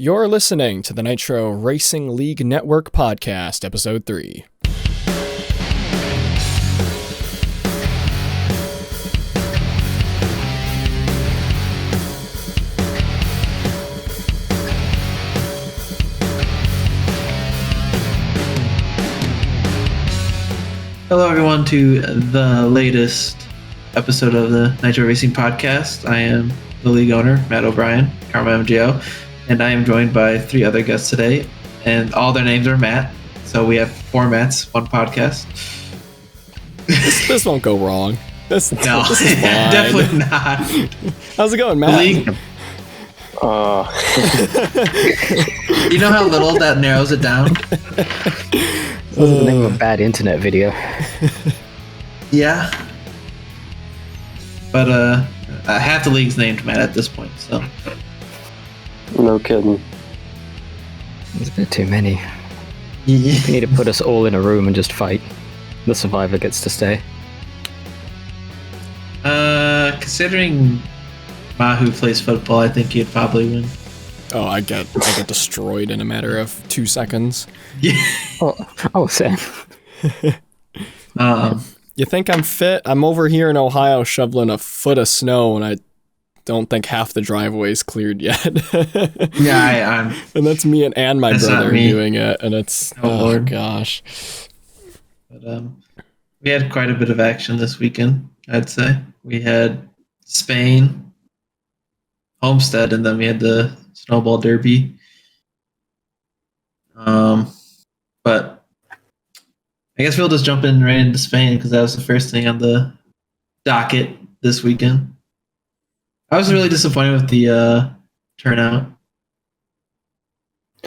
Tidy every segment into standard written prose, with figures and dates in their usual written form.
You're listening to the Nitro Racing League Network Podcast, Ep.3. Hello, everyone, to the latest episode of the Nitro Racing Podcast. I am the league owner, Matt O'Brien, Karma MGO, and I am joined by three other guests today, and all their names are Matt. So we have four Matts, one podcast. This won't go wrong. This is fine. Definitely not. How's it going, Matt? You know how little that narrows it down? That was the name of a bad internet video. Yeah. But half the league's named Matt at this point, so. No kidding. There's a bit too many. Yeah. We need to put us all in a room and just fight. The survivor gets to stay. Considering Mahu plays football, I think he'd probably win. Oh, I get destroyed in a matter of 2 seconds. Yeah. Oh, Sam. You think I'm fit? I'm over here in Ohio shoveling a foot of snow, and I don't think half the driveway's cleared yet. Yeah, I'm. And that's me and my That's brother not me. doing it, and it's Lord. Gosh. But we had quite a bit of action this weekend, I'd say. We had Spain, Homestead, and then we had the Snowball Derby. But I guess we'll just jump in right into Spain because that was the first thing on the docket this weekend. I was really disappointed with the turnout.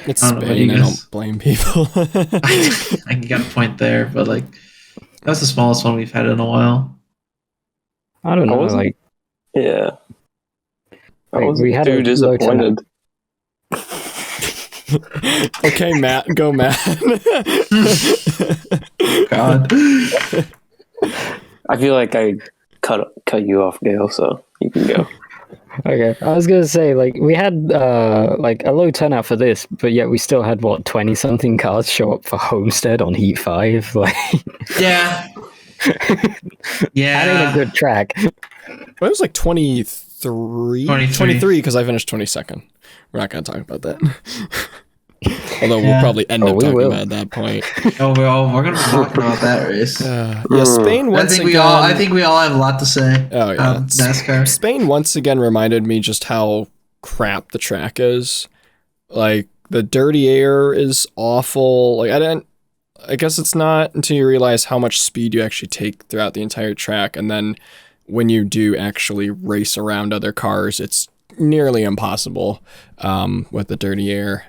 It's I don't know, Spain. you I guys- don't blame people. I got a point there, but like that's the smallest one we've had in a while. I don't know, wasn't- like, Yeah. I Like, was we had too a low disappointed. Okay, Matt. Go, Matt. God. I feel like I cut you off, Gail, so you can go. okay. I was gonna say, like, we had, like, a low turnout for this, but yet we still had, 20-something cars show up for Homestead on Heat 5, like... Yeah. That ain't a good track. Well, it was like 23? 23, because I finished 22nd. We're not going to talk about that. Although we'll Yeah. probably end up we talking will. about it at that point. We're gonna talk about that race. Yeah, Spain I once think again... we all have a lot to say. Oh, yeah. NASCAR. Spain once again reminded me just how crap the track is. Like, the dirty air is awful. Like, I guess it's not until you realize how much speed you actually take throughout the entire track, and then when you do actually race around other cars, it's nearly impossible with the dirty air.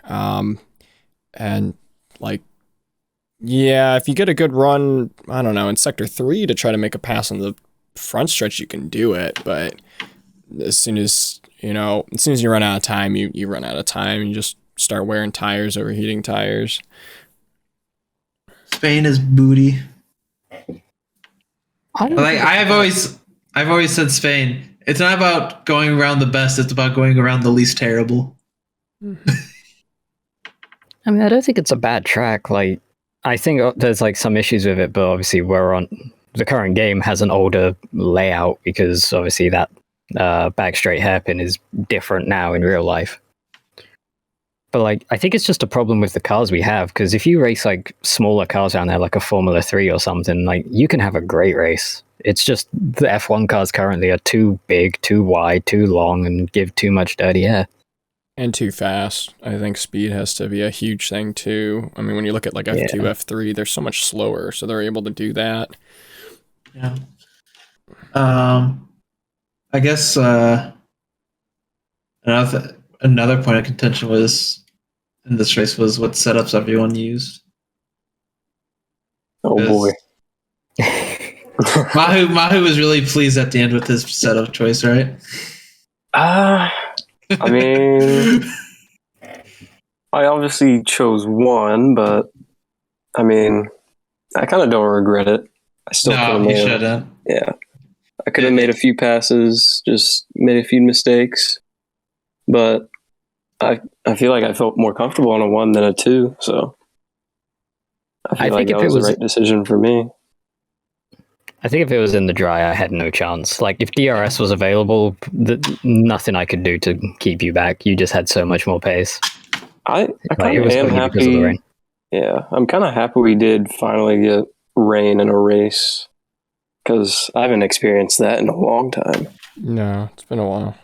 And like, yeah, if you get a good run, I don't know, in Sector 3 to try to make a pass on the front stretch, you can do it. But as soon as you run out of time, you run out of time. You just start wearing tires, overheating tires. Spain is booty. I don't Like think- I've always said Spain. It's not about going around the best, it's about going around the least terrible. I mean, I don't think it's a bad track. Like, I think there's like some issues with it, but obviously the current game has an older layout because obviously that back straight hairpin is different now in real life. But like, I think it's just a problem with the cars we have, because if you race like smaller cars around there, like a Formula 3 or something, like you can have a great race. It's just the F1 cars currently are too big, too wide, too long, and give too much dirty air. And too fast. I think speed has to be a huge thing too. I mean, when you look at like F2, F3, they're so much slower, so they're able to do that. Yeah. I guess another point of contention in this race was what setups everyone used. Oh Yes. boy. Mahu was really pleased at the end with his setup choice, right? I mean, I obviously chose one, but I mean, I kind of don't regret it. I still could No, have he made shouldn't. Yeah. I could have made a few passes, just made a few mistakes. But I feel like I felt more comfortable on a 1 than a 2, so I feel like that was the right decision for me. I think if it was in the dry, I had no chance. Like, if DRS was available, nothing I could do to keep you back. You just had so much more pace. I kind of am happy. Because of the rain. Yeah, I'm kind of happy we did finally get rain in a race, because I haven't experienced that in a long time. No, it's been a while.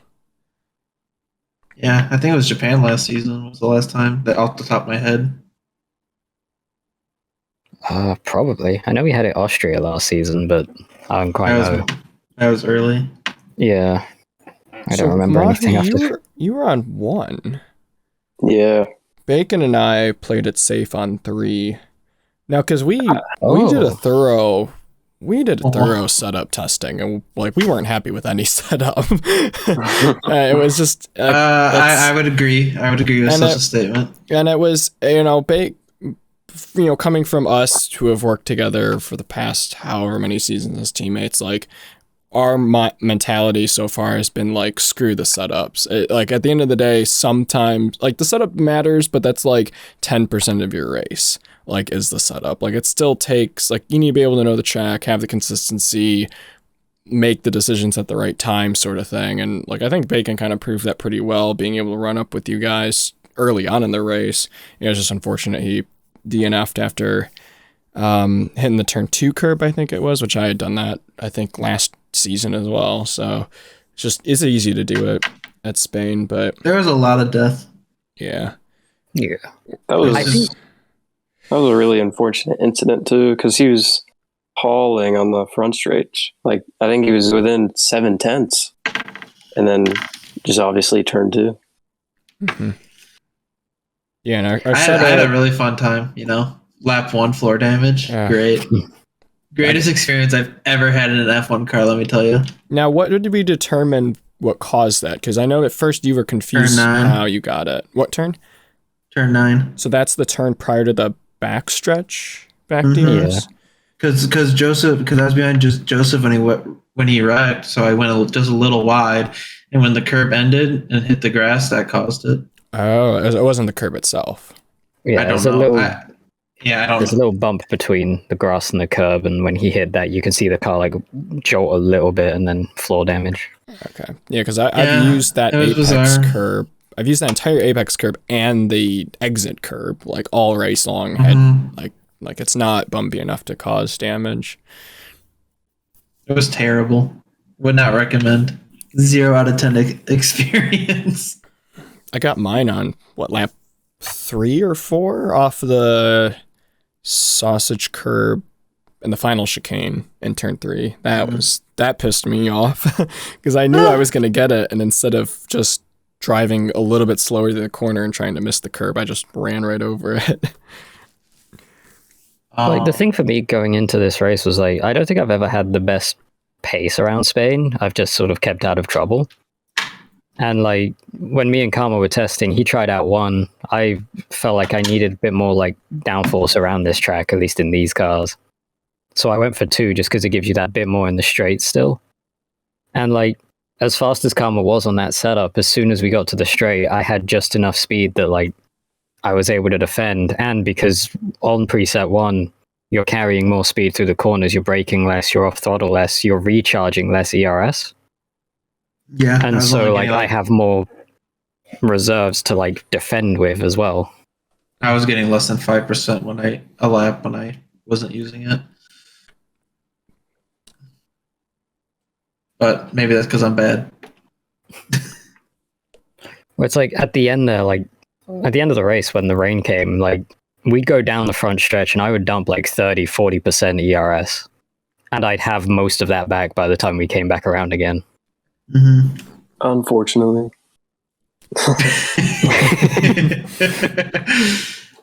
Yeah, I think it was Japan last season was the last time, that off the top of my head. Probably. I know we had it Austria last season, but I don't quite know. That was early. Yeah. I don't remember anything after. You were on 1. Yeah. Bacon and I played it safe on 3. Now, because we did a thorough setup testing, and like we weren't happy with any setup. It was just. I would agree. I would agree with such a statement. And it was, coming from us who have worked together for the past however many seasons as teammates, like our mentality so far has been like, screw the setups. Like at the end of the day, sometimes like the setup matters, but that's like 10% of your race, like is the setup. Like it still takes, like you need to be able to know the track, have the consistency, make the decisions at the right time sort of thing. And like, I think Bacon kind of proved that pretty well, being able to run up with you guys early on in the race. It's just unfortunate he DNF'd after hitting the turn 2 curb, I think it was, which I had done that, I think, last season as well. So it's easy to do it at Spain, but there was a lot of death. Yeah. That was a really unfortunate incident too, because he was hauling on the front stretch. Like I think he was within 7/10, and then just obviously turn 2. Mm-hmm. Yeah, and I had a really fun time, lap 1 floor damage. Yeah. Great. Greatest experience I've ever had in an F1 car, let me tell you. Now, what did we determine what caused that? Because I know at first you were confused how you got it. What turn? Turn 9. So that's the turn prior to the backstretch back DRS? Yeah. Because I was behind Joseph when he wrecked, so I went just a little wide, and when the curb ended and hit the grass, that caused it. Oh, it wasn't the curb itself. Yeah, I don't know. I don't There's a little bump between the grass and the curb, and when he hit that, you can see the car like jolt a little bit and then floor damage. Okay. Yeah, because I've used that apex curb. I've used that entire apex curb and the exit curb, like all race long. Mm-hmm. Like it's not bumpy enough to cause damage. It was terrible. Would not recommend. 0 out of 10 experience. I got mine on lap 3 or 4 off the sausage curb in the final chicane in turn 3. That pissed me off because I knew I was going to get it, and instead of just driving a little bit slower than the corner and trying to miss the curb, I just ran right over it. Like the thing for me going into this race was like, I don't think I've ever had the best pace around Spain. I've just sort of kept out of trouble. And like when me and Karma were testing, he tried out 1. I felt like I needed a bit more like downforce around this track, at least in these cars. So I went for 2 just because it gives you that bit more in the straight still. And like as fast as Karma was on that setup, as soon as we got to the straight, I had just enough speed that like I was able to defend. And because on preset 1, you're carrying more speed through the corners, you're braking less, you're off throttle less, you're recharging less ERS. Yeah. And so like I have more reserves to like defend with as well. I was getting less than 5% a lap when I wasn't using it. But maybe that's because I'm bad. Well, it's like at the end there, like at the end of the race when the rain came, like we'd go down the front stretch and I would dump like 30-40% ERS. And I'd have most of that back by the time we came back around again. Mm-hmm. Unfortunately.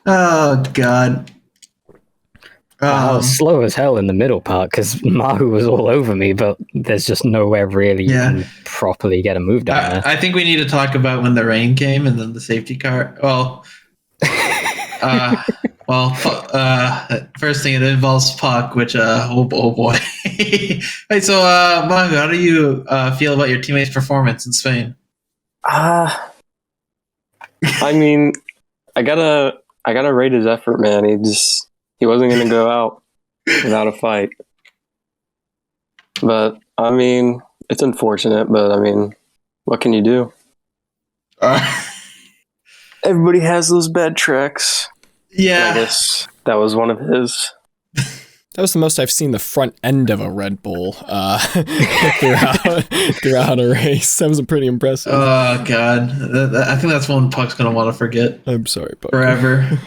Oh, God. I was slow as hell in the middle part because Mahu was all over me, but there's just nowhere really you can properly get a move down there. I think we need to talk about when the rain came and then the safety car. First thing, it involves Puck, which, oh boy. Right, so, Mahu, how do you feel about your teammates' performance in Spain? I mean, I gotta rate his effort, man. He wasn't gonna go out without a fight. But I mean, it's unfortunate. But I mean, what can you do? Everybody has those bad tracks. Yeah, I guess that was one of his. That was the most I've seen the front end of a Red Bull throughout a race. That was pretty impressive. Oh God, I think that's one Puck's gonna want to forget. I'm sorry, Puck. Forever.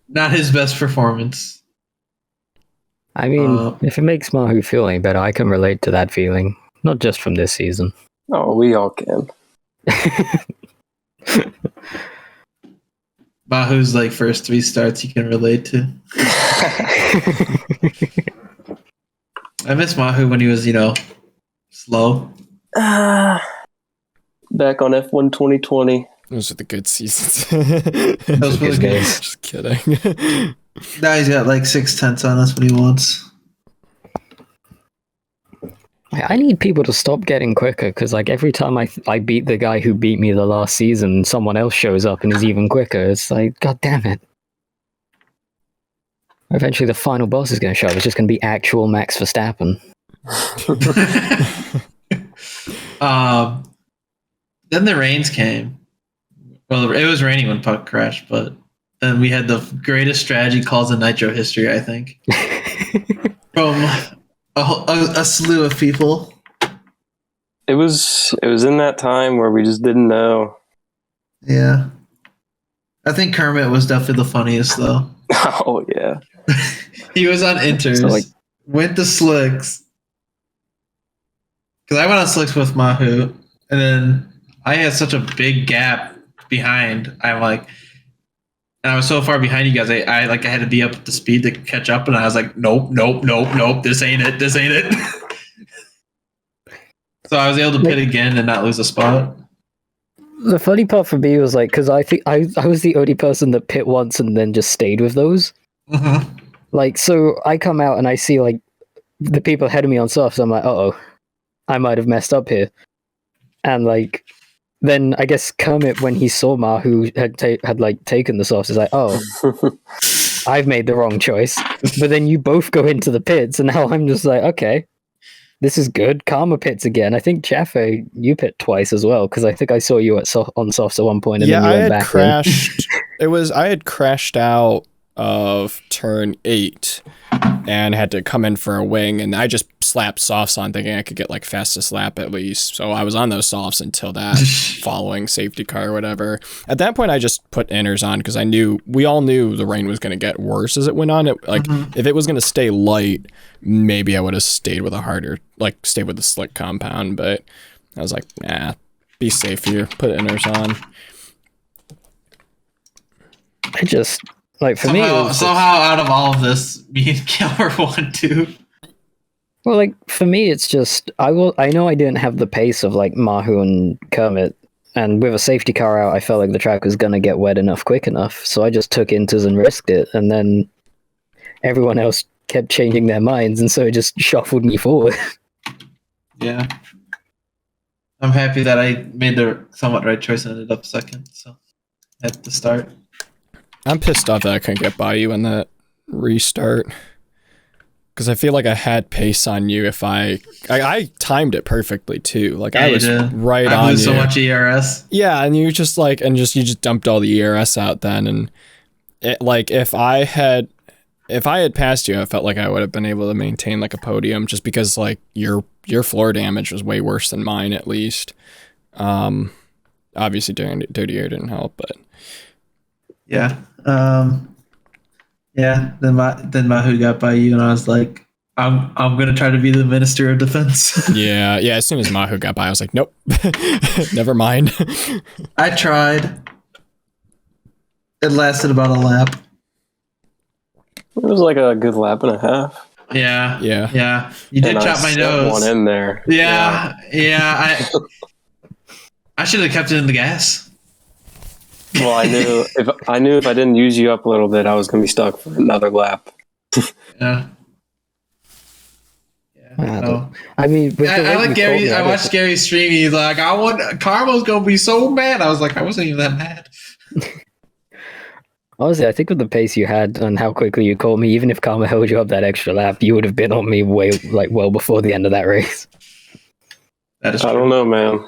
Not his best performance. I mean, if it makes Mahu feel any better, I can relate to that feeling. Not just from this season. Oh, we all can. Mahu's like first 3 starts you can relate to. I miss Mahu when he was, slow. Back on F1 2020. Those are the good seasons. Those were the good. Just kidding. Now he's got like 6/10 on us when he wants. I need people to stop getting quicker because, like, every time I beat the guy who beat me the last season, someone else shows up and is even quicker. It's like, God damn it. Eventually, the final boss is going to show up. It's just going to be actual Max Verstappen. Then the rains came. Well, it was raining when Puck crashed, but then we had the greatest strategy calls in Nitro history, I think. From a slew of people. It was in that time where we just didn't know. Yeah. I think Kermit was definitely the funniest, though. Oh, yeah. He was on inters, So, like, went to slicks. Because I went on slicks with Mahu, and then I had such a big gap behind. And I was so far behind you guys, I had to be up to speed to catch up, and I was like, nope, this ain't it. So I was able to pit again and not lose a spot. The funny part for me was, like, because I think I was the only person that pit once and then just stayed with those. Mm-hmm. Like, so I come out and I see, like, the people ahead of me on softs. So I'm like, uh-oh, I might have messed up here. And, like, then I guess Kermit, when he saw Mahu had taken the softs, is like, oh, I've made the wrong choice. But then you both go into the pits, and now I'm just like, okay, this is good. Karma pits again. I think Chaffee, you pit twice as well, because I think I saw you on softs at one point, and then you went back. Crashed. I had crashed out of turn 8 and had to come in for a wing, and I just slapped softs on thinking I could get like fastest lap at least. So I was on those softs until that following safety car or whatever. At that point I just put inners on because we all knew the rain was going to get worse as it went on. If it was going to stay light, maybe I would have stayed with stayed with the slick compound, but I was like, nah, be safe here, put inners on. I just, like, for me, somehow out of all of this, me and Kilmer won too. Well, like, for me, it's just, I know I didn't have the pace of, like, Mahu and Kermit, and with a safety car out, I felt like the track was going to get wet enough quick enough, so I just took inters and risked it, and then everyone else kept changing their minds, and so it just shuffled me forward. Yeah. I'm happy that I made the somewhat right choice and ended up second, so at the start. I'm pissed off that I couldn't get by you in that restart. Because I feel like I had pace on you if I timed it perfectly too. Like, yeah, I was right on you. I lose so much ERS. Yeah, and you just you just dumped all the ERS out then, and if I had passed you, I felt like I would have been able to maintain like a podium just because like your floor damage was way worse than mine at least. Obviously Dirty Air didn't help, but yeah. Yeah, then Mahu got by you, and I was like, I'm gonna try to be the Minister of Defense. yeah. As soon as Mahu got by, I was like, nope, never mind. I tried. It lasted about a lap. It was like a good lap and a half. Yeah. Yeah. You did chop my nose. One in there. Yeah. I should have kept it in the gas. Well, I knew if I didn't use you up a little bit, I was going to be stuck for another lap. Yeah. I mean, I like Gary. I watched Gary's stream. He's like, Karma's gonna be so mad. I was like, I wasn't even that mad. Honestly, I think with the pace you had and how quickly you caught me, even if Karma held you up that extra lap, you would have been on me well before the end of that race. That is true. I don't know, man.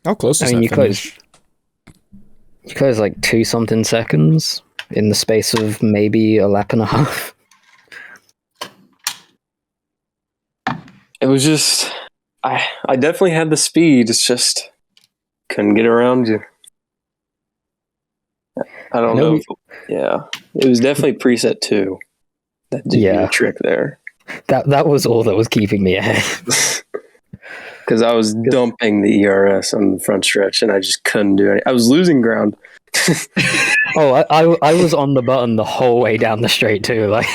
How close is I mean, that finish? You closed like 2-something seconds in the space of maybe a lap and a half. It was just, I definitely had the speed. It's just couldn't get around you. I don't know. It was definitely preset 2. That did the trick there. That was all that was keeping me ahead. Because I was dumping the ERS on the front stretch, and I just couldn't do it. I was losing ground. I was on the button the whole way down the straight too. Like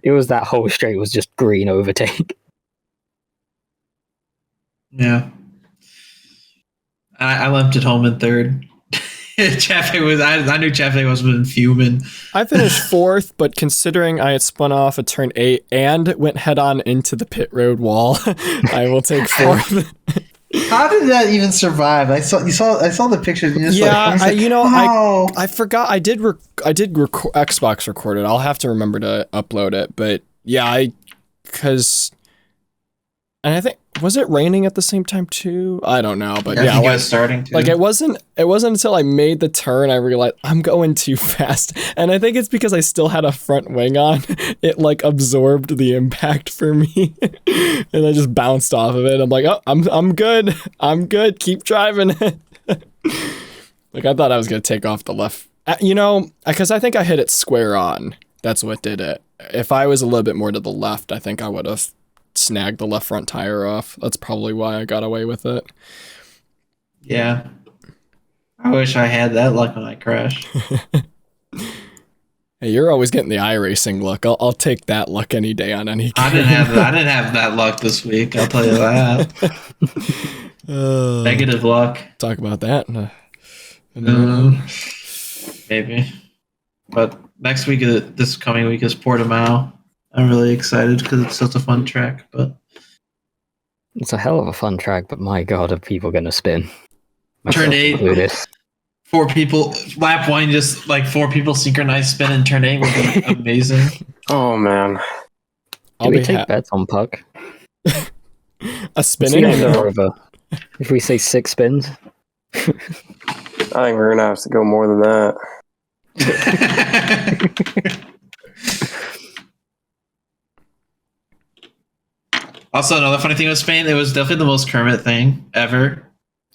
it was that whole straight was just green overtake. Yeah, I limped it home in third. Chafe was. I knew Chafe was fuming. I finished 4th, but considering I had spun off at turn 8 and went head on into the pit road wall, I will take 4th. How did that even survive? I saw the pictures. I forgot. I did Xbox record it. I'll have to remember to upload it. But yeah, and I think, was it raining at the same time too? I don't know, but I think it was starting to. Like it wasn't until I made the turn I realized I'm going too fast, and I think it's because I still had a front wing on. It like absorbed the impact for me, and I just bounced off of it. I'm like, oh, I'm good. Keep driving. Like I thought I was gonna take off the left, because I think I hit it square on. That's what did it. If I was a little bit more to the left, I think I would have snagged the left front tire off. That's probably why I got away with it. Yeah. I wish I had that luck when I crashed. Hey, you're always getting the iRacing luck. I'll take that luck any day on any game. I didn't have that luck this week, I'll tell you that. Negative luck. Talk about that. Maybe. But next week, this coming week is Portimao. I'm really excited because it's such a fun track, but it's a hell of a fun track. But my God, are people going to spin? Turn 8, 4 people. Lap 1, just like 4 people synchronized spin in turn 8 would be amazing. Oh man! Do we take bets on Puck? A spinning over. If we say 6 spins, I think we're gonna have to go more than that. Also, another funny thing with Spain, it was definitely the most Kermit thing ever.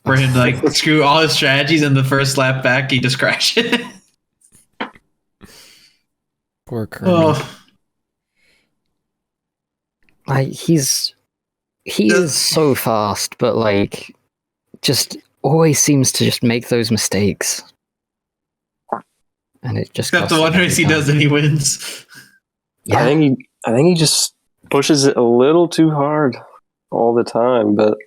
For him to like screw all his strategies in the first lap back, he just crashed it. Poor Kermit. He is so fast, but like just always seems to just make those mistakes. And it just except the one race he does and he wins. Yeah. I think he just pushes it a little too hard all the time, but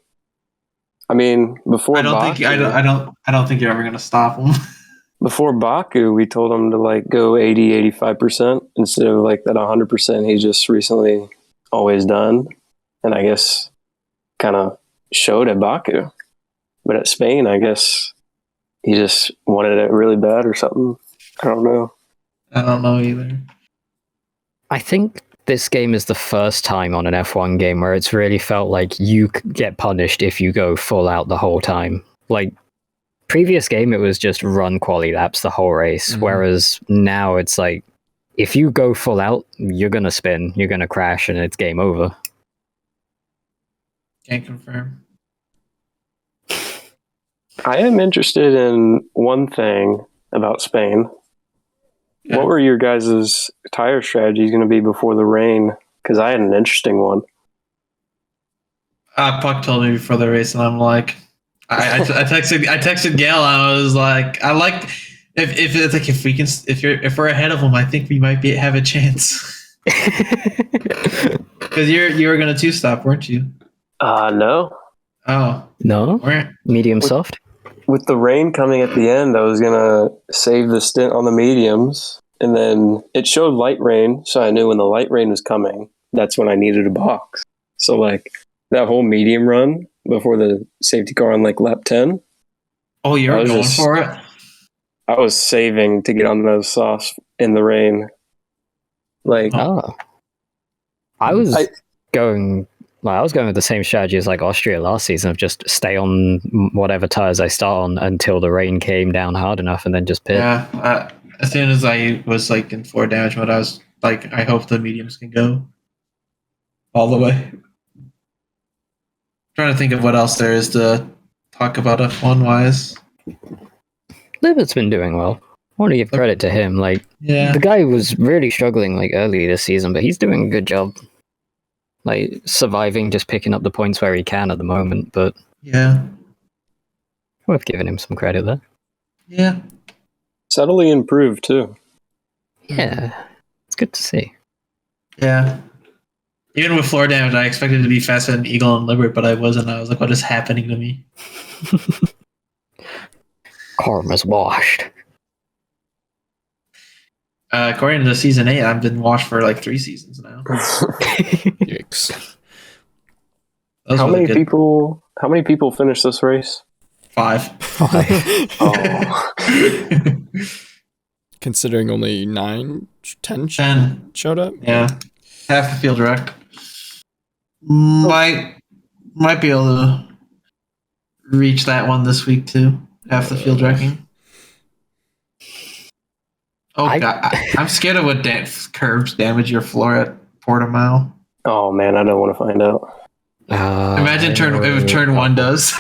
I mean, before I don't think you're ever going to stop him. Before Baku, we told him to like go 80-85% instead of like that 100% he just recently always done, and I guess kind of showed at Baku, but at Spain, I guess he just wanted it really bad or something. I don't know. I don't know either. I think this game is the first time on an F1 game where it's really felt like you get punished if you go full out the whole time. Like, previous game, it was just run quali laps the whole race, whereas now it's like, if you go full out, you're going to spin, you're going to crash, and it's game over. Can't confirm. I am interested in one thing about Spain. Yeah. What were your guys' tire strategies going to be before the rain? Because I had an interesting one. Puck told me before the race, and I'm like, I texted Gail, and I was like, if we're ahead of them, I think we might have a chance. Because you were going to 2-stop, weren't you? No. Oh no. Where? Medium soft. With the rain coming at the end, I was going to save the stint on the mediums And then it showed light rain, so I knew when the light rain was coming, that's when I needed a box. So like that whole medium run before the safety car on like lap 10. Oh, you're going for it? I was saving to get on those softs in the rain. Like, I was going with the same strategy as like Austria last season of just stay on whatever tires I start on until the rain came down hard enough and then just pit. Yeah, as soon as I was like in 4 damage mode, I was like, I hope the mediums can go all the way. Trying to think of what else there is to talk about F1 wise. Libbert's been doing well. I want to give credit to him. Like, the guy was really struggling like early this season, but he's doing a good job. Like surviving, just picking up the points where he can at the moment. But worth giving him some credit there. Yeah, subtly improved too. Yeah, it's good to see. Yeah. Even with floor damage, I expected to be faster than Eagle and Libert, but I wasn't. I was like, what is happening to me? Karma's washed. According to season 8, I've been washed for like 3 seasons now. Yikes. How many people finished this race? 5. Oh. Considering only 10 showed up? Yeah. Half the field wrecked. Might be able to reach that one this week too. Half the field wrecking. Oh god, I'm scared of what curbs damage your floor at Portimao. Oh man, I don't want to find out. Imagine if turn 1 does.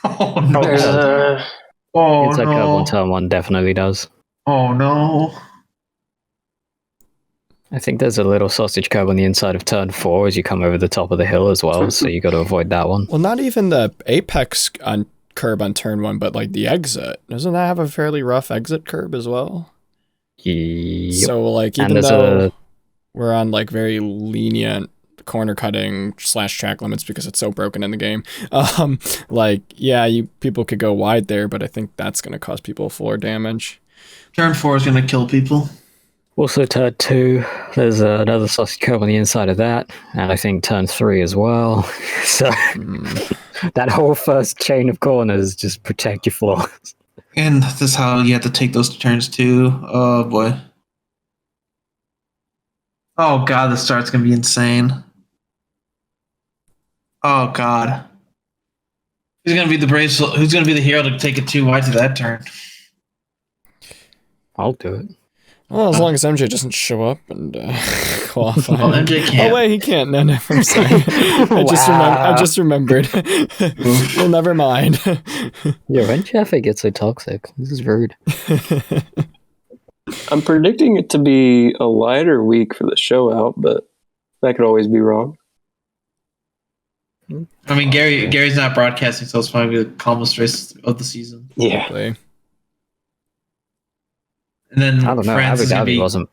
Oh no! It's like a turn 1 definitely does. Oh no! I think there's a little sausage curb on the inside of turn 4 as you come over the top of the hill as well, so you got to avoid that one. Well, not even the apex on curb on turn 1, but like the exit. Doesn't that have a fairly rough exit curb as well? Yep. So like even though we're on like very lenient corner cutting / track limits because it's so broken in the game, like people could go wide there, but I think that's going to cause people floor damage. Turn 4 is going to kill people. Also turn 2, there's another sausage curb on the inside of that, and I think turn 3 as well. So that whole first chain of corners, just protect your floors. And this is how you have to take those turns too. Oh boy. Oh god, the start's gonna be insane. Oh god. Who's gonna be the hero to take it too wide to that turn? I'll do it. Well, as long as MJ doesn't show up and qualify. Well, MJ can't. Oh wait, he can't. No, I'm sorry. I just remembered. Well, never mind. Yeah, when Jaffe gets so toxic, this is rude. I'm predicting it to be a lighter week for the show out, but that could always be wrong. I mean, Gary's not broadcasting, so it's probably the calmest race of the season. Yeah. Probably. And then I don't know. France Abu Dhabi wasn't.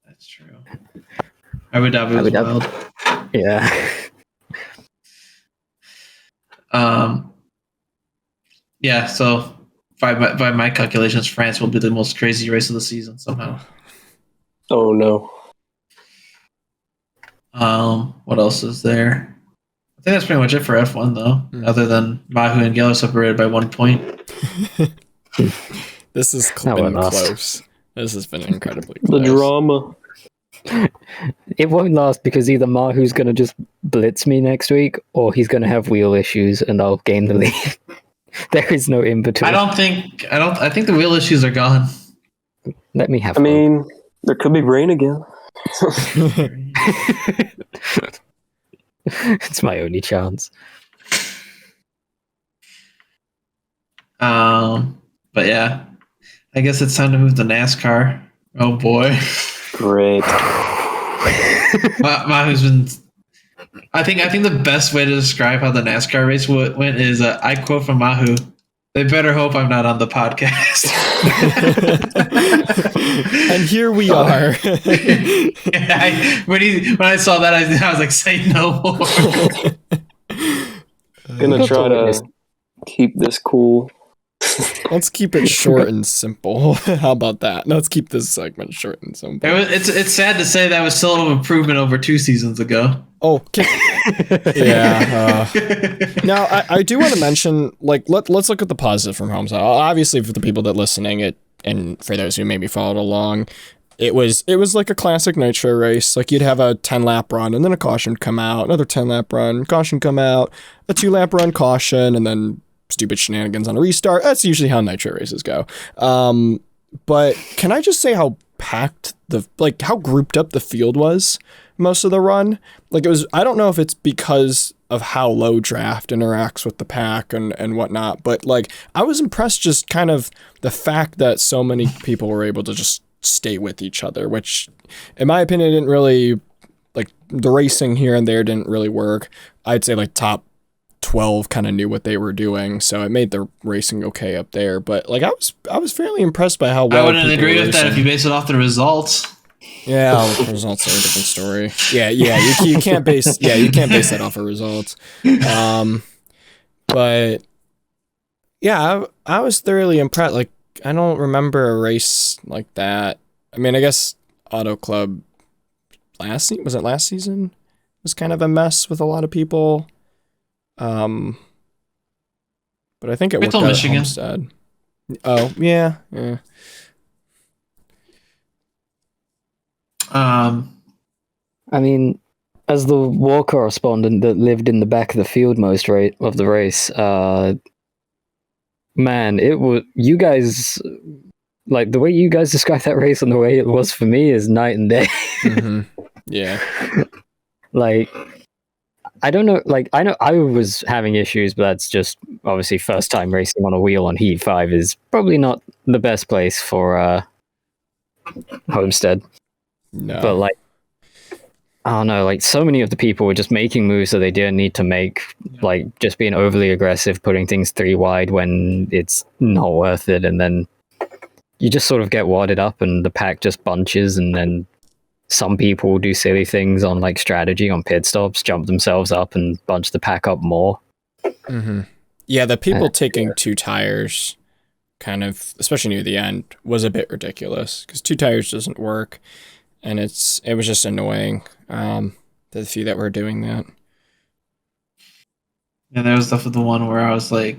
That's true. Abu Dhabi was wild. Yeah. Yeah. So by my calculations, France will be the most crazy race of the season somehow. Oh no. What else is there? I think that's pretty much it for F1 though. Other than Mahu and Geller separated by 1 point. This has been close. This has been incredibly close. The drama. It won't last because either Mahu's going to just blitz me next week or he's going to have wheel issues and I'll gain the lead. There is no in between. I think the wheel issues are gone. Let me have I mean, there could be rain again. It's my only chance. But yeah. I guess it's time to move to NASCAR. Oh boy. Great. Mahu's been. I think the best way to describe how the NASCAR race went is I quote from Mahu: "They better hope I'm not on the podcast." And here we are. When I saw that, I was like, "Say no more." Gonna try to keep this cool. Let's keep it short and simple. How about that? Let's keep this segment short and simple. It's sad to say that was still an improvement over 2 seasons ago. Oh, yeah. Now, I do want to mention, like, let's look at the positive from Homestead. Obviously, for the people that are listening, and for those who maybe followed along, it was like a classic Nitro race. Like, you'd have a 10-lap run, and then a caution would come out, another 10-lap run, caution come out, a 2-lap run, caution, and then stupid shenanigans on a restart. That's usually how Nitro races go. But can I just say how packed how grouped up the field was most of the run? Like, it was, I don't know if it's because of how low draft interacts with the pack and whatnot, but like, I was impressed just kind of the fact that so many people were able to just stay with each other, which in my opinion didn't really, like, the racing here and there didn't really work. I'd say like top 12 kind of knew what they were doing, so it made the racing okay up there. But like, I was fairly impressed by how well. I wouldn't agree with that if you base it off the results. Yeah, the results are a different story. Yeah, you can't base that off of results. But yeah, I was thoroughly impressed. Like, I don't remember a race like that. I mean, I guess Auto Club last season was kind of a mess with a lot of people. But I think it worked out at Homestead. Oh, yeah. I mean, as the war correspondent that lived in the back of the field most of the race, man, it was, you guys, like, the way you guys describe that race and the way it was for me is night and day. Mm-hmm. Yeah. Like, I don't know, like, I know I was having issues, but that's just obviously first time racing on a wheel on Heat 5 is probably not the best place for Homestead. No. But like, I don't know, like, so many of the people were just making moves that they didn't need to make, like just being overly aggressive, putting things 3 wide when it's not worth it, and then you just sort of get wadded up and the pack just bunches, and then some people do silly things on like strategy on pit stops, jump themselves up and bunch the pack up more. Mm-hmm. Yeah, the people taking 2 tires kind of, especially near the end, was a bit ridiculous because 2 tires doesn't work. And it was just annoying, the few that were doing that. And there was stuff with the one where I was like,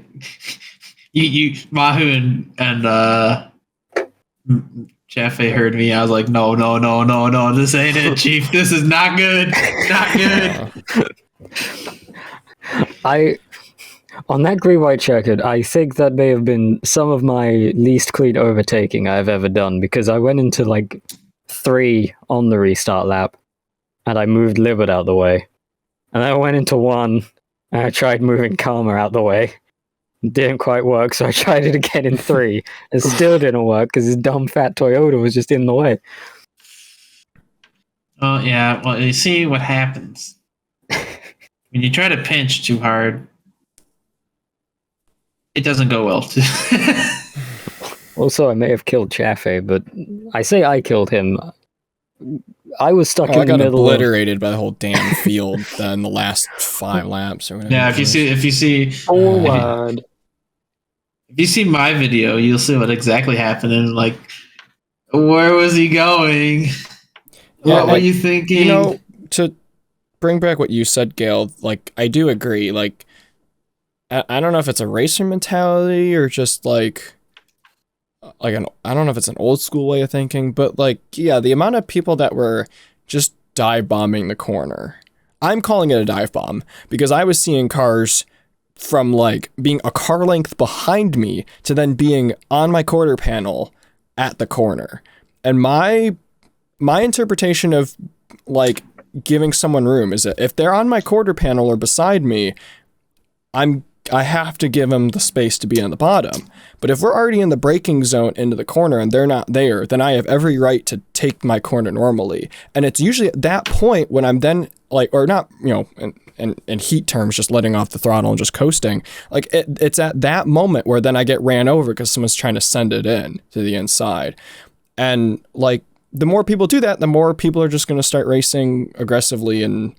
you Mahu and Jaffe heard me. I was like, no, this ain't it, Chief. This is not good. Not good. On that green-white checkered, I think that may have been some of my least clean overtaking I've ever done, because I went into like 3 on the restart lap, and I moved Libert out the way. And then I went into 1, and I tried moving Karma out the way. It didn't quite work, so I tried it again in 3. It still didn't work, because his dumb fat Toyota was just in the way. Oh, yeah. Well, you see what happens. When you try to pinch too hard, it doesn't go well. Also, I may have killed Chaffee, but I say I killed him. I was stuck in the middle. I got obliterated by the whole damn field in the last 5 laps or whatever. Yeah, if you see my video, you'll see what exactly happened. And like, where was he going? What were you thinking? You know, to bring back what you said, Gail, like, I do agree. Like, I don't know if it's a racer mentality or just like I don't know if it's an old school way of thinking, but like, yeah, the amount of people that were just dive bombing the corner. I'm calling it a dive bomb because I was seeing cars from like being a car length behind me to then being on my quarter panel at the corner. And my interpretation of like giving someone room is that if they're on my quarter panel or beside me, I have to give them the space to be on the bottom. But if we're already in the braking zone into the corner and they're not there, then I have every right to take my corner normally. And it's usually at that point when I'm then like, or not, you know, in heat terms, just letting off the throttle and just coasting. Like it's at that moment where then I get ran over because someone's trying to send it in to the inside. And like, the more people do that, the more people are just going to start racing aggressively and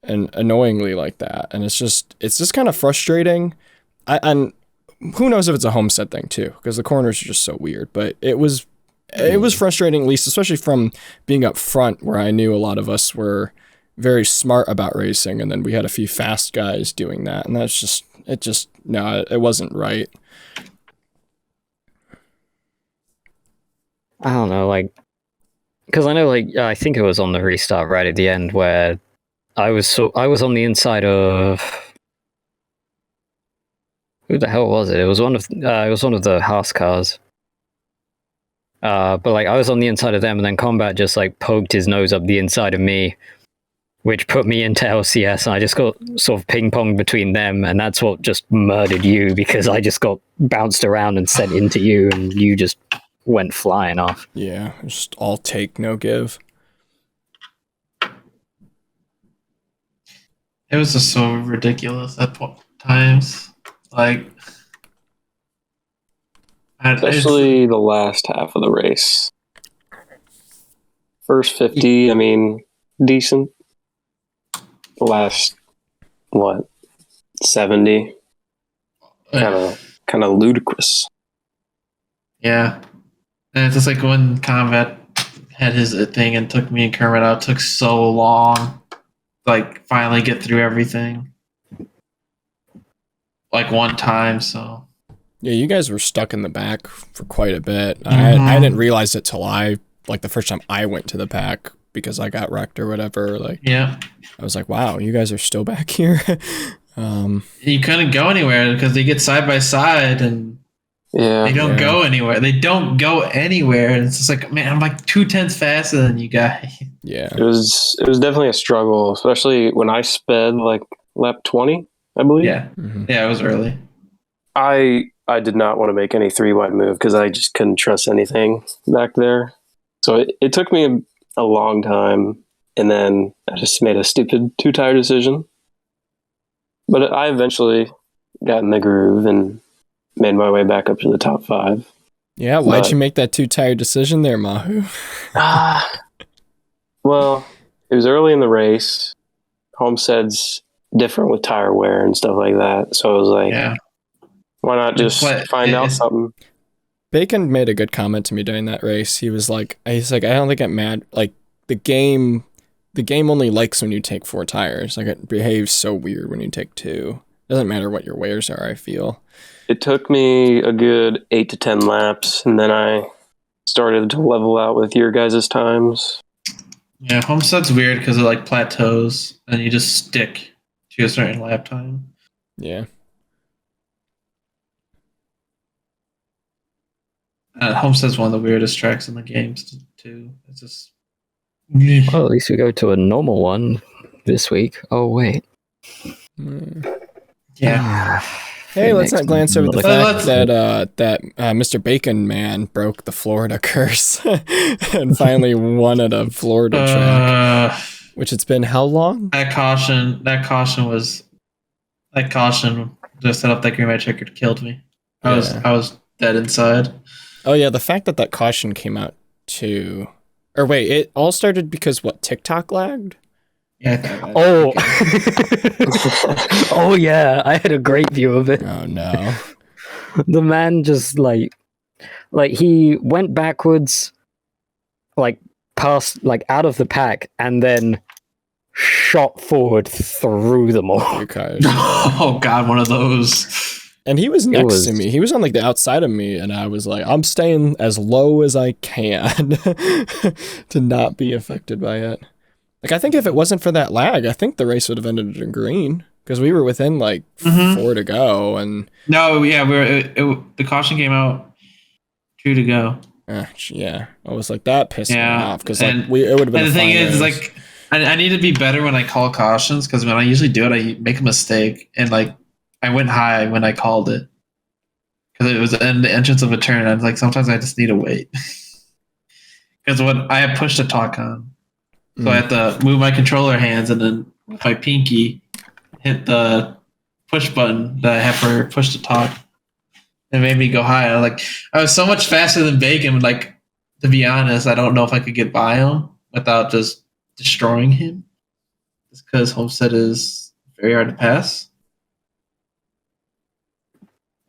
annoyingly like that. And it's just kind of frustrating. And who knows if it's a Homestead thing too, because the corners are just so weird. But it was frustrating, at least, especially from being up front, where I knew a lot of us were very smart about racing, and then we had a few fast guys doing that, and it wasn't right. I don't know, like, because I know, like, I think it was on the restart right at the end where I was on the inside of, who the hell was it? It was one of the Haas cars. But like I was on the inside of them, and then Combat just like poked his nose up the inside of me, which put me into LCS, and I just got sort of ping-ponged between them, and that's what just murdered you, because I just got bounced around and sent into you, and you just went flying off. Yeah, just all take, no give. It was just so ridiculous at times. Like, especially the last half of the race. First 50, I mean, decent. The last, 70? Kind of ludicrous. Yeah. And it's just like when Combat had his thing and took me and Kermit out, it took so long to, like, finally get through everything. Like, one time, so. Yeah, you guys were stuck in the back for quite a bit. I didn't realize it till the first time I went to the pack, because I got wrecked or whatever. Like, yeah, I was like, wow, you guys are still back here. You couldn't go anywhere because they get side by side and they don't go anywhere. They don't go anywhere. And it's just like, man, I'm like 2/10 faster than you guys. Yeah, it was definitely a struggle, especially when I sped like lap 20, I believe. Yeah, yeah, it was early. I did not want to make any 3-wide move because I just couldn't trust anything back there. So it took me a long time, and then I just made a stupid 2-tire decision. But I eventually got in the groove and made my way back up to the top 5. Yeah, why'd you make that 2-tire decision there, Mahu? Well, it was early in the race. Homestead's different with tire wear and stuff like that. So I was like, why not just find out something? Bacon made a good comment to me during that race. He's like, I don't think I'm mad. Like, the game only likes when you take 4 tires. Like, it behaves so weird when you take 2. Doesn't matter what your wears are, I feel. It took me a good 8 to 10 laps, and then I started to level out with your guys' times. Yeah, Homestead's weird because it like plateaus, and you just stick to a certain lap time. Yeah. Homestead's one of the weirdest tracks in the games too. It's just. Well, at least we go to a normal one this week. Oh wait. Yeah. Hey, let's not glance over the fact that Mr. Bacon Man broke the Florida curse and finally won at a Florida track. Which it's been how long? That caution to set up that green light checker killed me. I was dead inside. Oh yeah, the fact that caution came out too. Or wait, it all started because TikTok lagged? Yeah. Oh yeah, I had a great view of it. Oh no. The man just like he went backwards, like past, like out of the pack, and then shot forward through them all. Oh god, one of those. And he was next to me. He was on like the outside of me, and I was like, I'm staying as low as I can to not be affected by it. Like, I think if it wasn't for that lag, I think the race would have ended in green, because we were within like 4 to go. And no, yeah, the caution came out 2 to go. Yeah, I was like, that pissed me off, because like it would have been. And the thing is, like, I need to be better when I call cautions, because when I usually do it, I make a mistake, and like I went high when I called it because it was in the entrance of a turn. I was like, sometimes I just need to wait because when I have push to talk on, so I have to move my controller hands and then with my pinky hit the push button that I have for push to talk. It made me go high. I was so much faster than Bacon. Like, to be honest, I don't know if I could get by him without just destroying him. Just because Homestead is very hard to pass.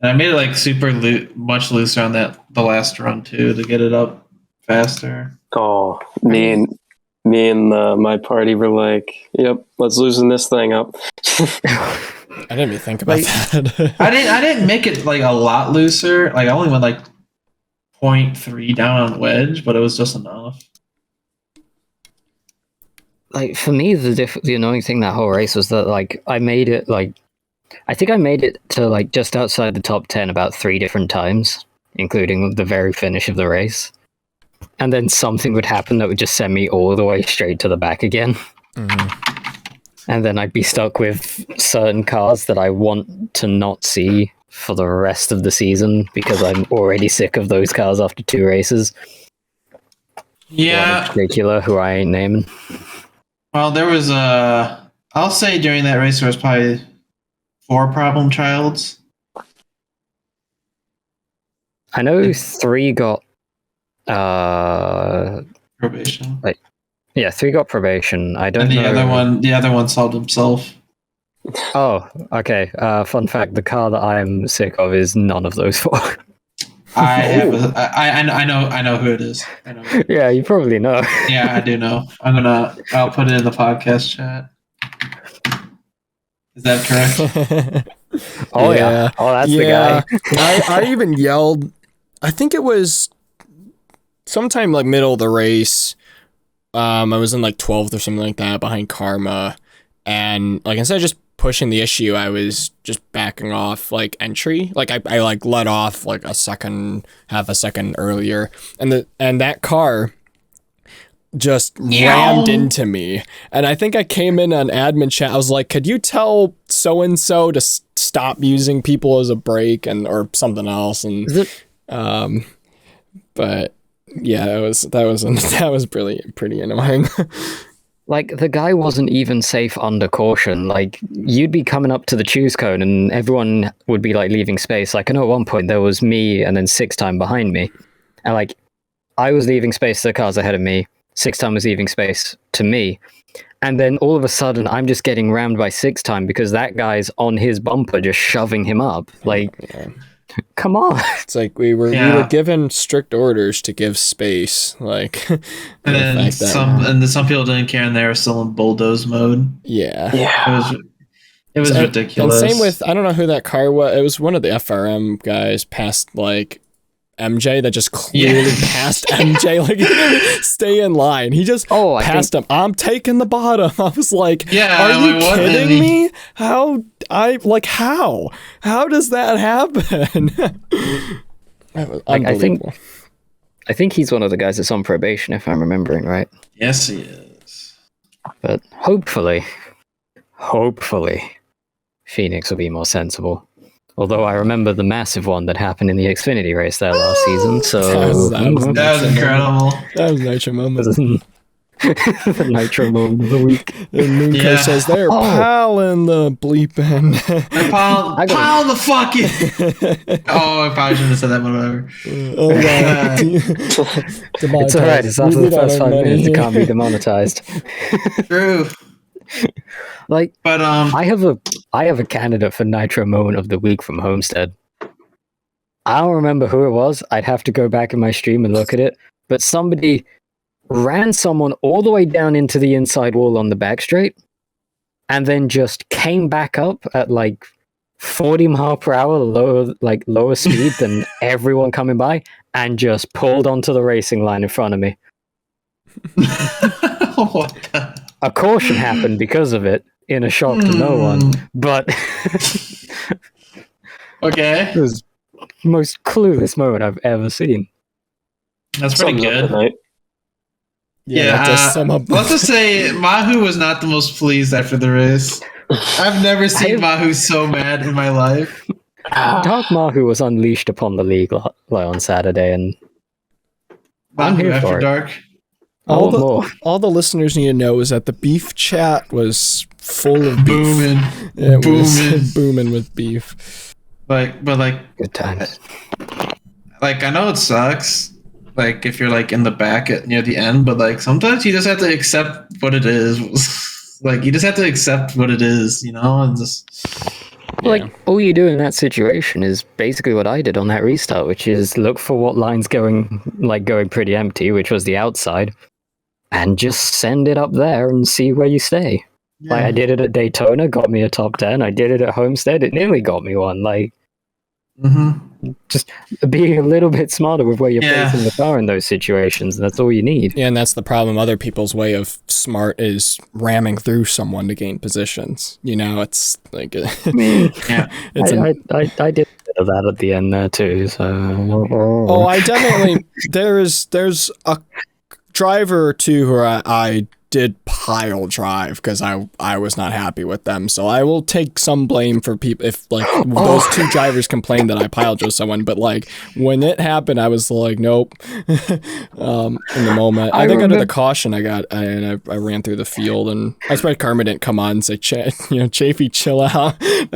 And I made it like super much looser on the last run too to get it up faster. Oh, me and my party were like, "Yep, let's loosen this thing up." I didn't even think about that. I didn't make it like a lot looser. Like I only went like 0.3 down on wedge, but it was just enough. Like for me, the annoying thing that whole race was that like I made it like I think I made it to like just outside the top 10 about 3 different times, including the very finish of the race. And then something would happen that would just send me all the way straight to the back again. Mm-hmm. And then I'd be stuck with certain cars that I want to not see for the rest of the season because I'm already sick of those cars after 2 races. Yeah. One in particular, who I ain't naming. Well, there was I'll say during that race there was probably 4 problem childs. I know 3 got Probation. 3 got probation. I don't And know. the other one solved himself. Oh, okay. Fun fact: the car that I'm sick of is none of those 4. I know who it is. I know. Yeah, you probably know. Yeah, I do know. I'll put it in the podcast chat. Is that correct? Oh yeah. Oh, that's the guy. I even yelled. I think it was sometime like middle of the race. I was in like 12th or something like that behind Karma, and like instead of just pushing the issue, I was just backing off like entry. Like I like let off like half a second earlier, and that car just rammed into me. And I think I came in on admin chat. I was like, could you tell so and so to stop using people as a brake or something else? And but yeah, that was pretty annoying. Like, the guy wasn't even safe under caution. Like, you'd be coming up to the choose cone and everyone would be, like, leaving space. Like, I know at one point there was me and then 6-time behind me. And, like, I was leaving space to the cars ahead of me. 6-time was leaving space to me. And then all of a sudden, I'm just getting rammed by 6-time because that guy's on his bumper just shoving him up. Like, come on. It's like we were given strict orders to give space, like, and then some people didn't care, and they were still in bulldoze mode. Yeah. It was ridiculous. And same with, I don't know who that car was. It was one of the FRM guys past like MJ that just clearly passed MJ. Like, he didn't stay in line. He just passed him. I'm taking the bottom. I was like, are you kidding me? How does that happen? Unbelievable. I think he's one of the guys that's on probation, if I'm remembering right. Yes, he is. But hopefully, Phoenix will be more sensible. Although I remember the massive one that happened in the Xfinity race there last season, so... That was incredible. That was Nitro moment. The Nitro moment of the week. And Moonco says they're piling the bleeping. They're piling the fucking... Oh, I probably shouldn't have said that, but whatever. It's alright, it's after the first 5 minutes, it can't be demonetized. True. Like, but I have a candidate for Nitro Moment of the Week from Homestead. I don't remember who it was. I'd have to go back in my stream and look at it. But somebody ran someone all the way down into the inside wall on the back straight, and then just came back up at like 40 mile per hour lower speed than everyone coming by, and just pulled onto the racing line in front of me. What the? A caution happened because of it, in a shock to no one, but okay, it was the most clueless moment I've ever seen. That's pretty good. Let's just say Mahu was not the most pleased after the race. I've never seen Mahu so mad in my life. Dark Mahu was unleashed upon the league on Saturday, and I'm here after for dark. All the listeners need to know is that the beef chat was full of beef. Booming with beef. But good times. Like, I know it sucks, like, if you're like in the back near the end, but like sometimes you just have to accept what it is. Like, you just have to accept what it is, you know, and just Like, all you do in that situation is basically what I did on that restart, which is look for what line's going pretty empty, which was the outside, and just send it up there and see where you stay. Yeah. Like, I did it at Daytona, got me a top 10. I did it at Homestead, it nearly got me one. Like, just be a little bit smarter with where you're placing the car in those situations. That's all you need. Yeah, and that's the problem. Other people's way of smart is ramming through someone to gain positions. You know, it's like, I did a bit of that at the end there too. So, I definitely there's a driver or two who I did pile drive because I was not happy with them. So I will take some blame for people if like those two drivers complained that I pile drove someone. But like when it happened, I was like, nope. In the moment, I think under the caution I ran through the field, and I suppose Karma didn't come on and say, Chafee, chill out. It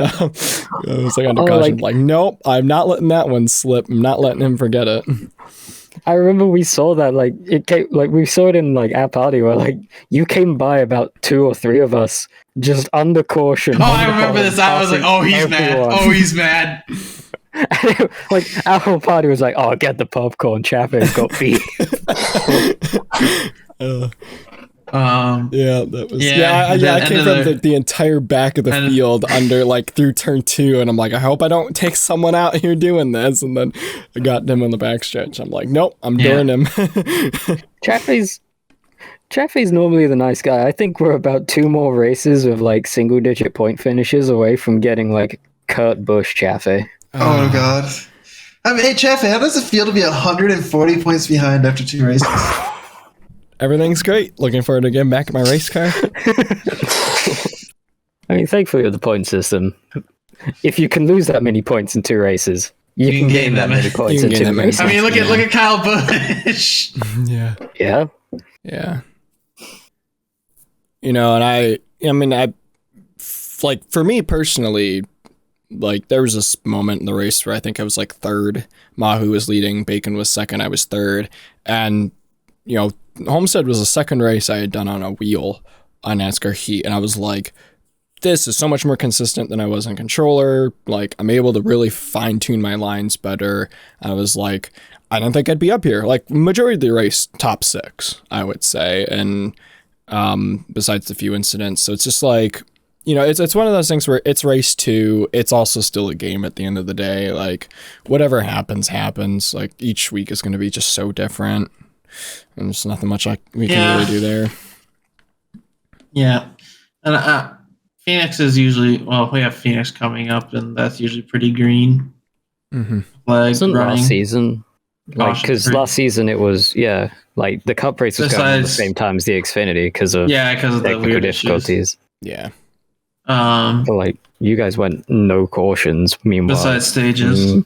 was like under caution, like nope, I'm not letting that one slip. I'm not letting him forget it. I remember we saw that, like, it came, like, we saw it in, like, our party where, like, you came by about 2 or 3 of us just under caution. Oh, I remember this. I was like, oh, he's mad. Oh, he's mad. Like, our whole party was like, oh, get the popcorn. Chaffee's got beat. That was I came from the entire back of the field under like through turn 2, and I'm like, I hope I don't take someone out here doing this, and then I got him on the backstretch. I'm like, nope, I'm doing him. Chaffee's normally the nice guy. I think we're about 2 more races of like single digit point finishes away from getting like Kurt Busch Chaffee. Oh god. I mean, hey Chaffee, how does it feel to be 140 points behind after 2 races? Everything's great. Looking forward to getting back in my race car. I mean, thankfully with the point system, if you can lose that many points in 2 races, you can gain that many points in 2 races. I mean, look at Kyle Busch. Yeah. You know, and I like, for me personally, like, there was this moment in the race where I think I was like 3rd. Mahu was leading, Bacon was 2nd, I was 3rd, and you know, Homestead was the 2nd race I had done on a wheel on NASCAR Heat, and I was like, this is so much more consistent than I was in controller. Like, I'm able to really fine-tune my lines better. I was like, I don't think I'd be up here. Like, majority of the race, top 6, I would say, and besides the few incidents. So it's just like, you know, it's one of those things where it's race 2. It's also still a game at the end of the day. Like, whatever happens. Like, each week is going to be just so different. And there's nothing much we can really do there. Yeah. And Phoenix is usually, well, we have Phoenix coming up, and that's usually pretty green. Wasn't last season? Like, because last season it was, like the Cup race was going on at the same time as the Xfinity because of the weird difficulties. Issues. But like, you guys went no cautions. Meanwhile, besides stages.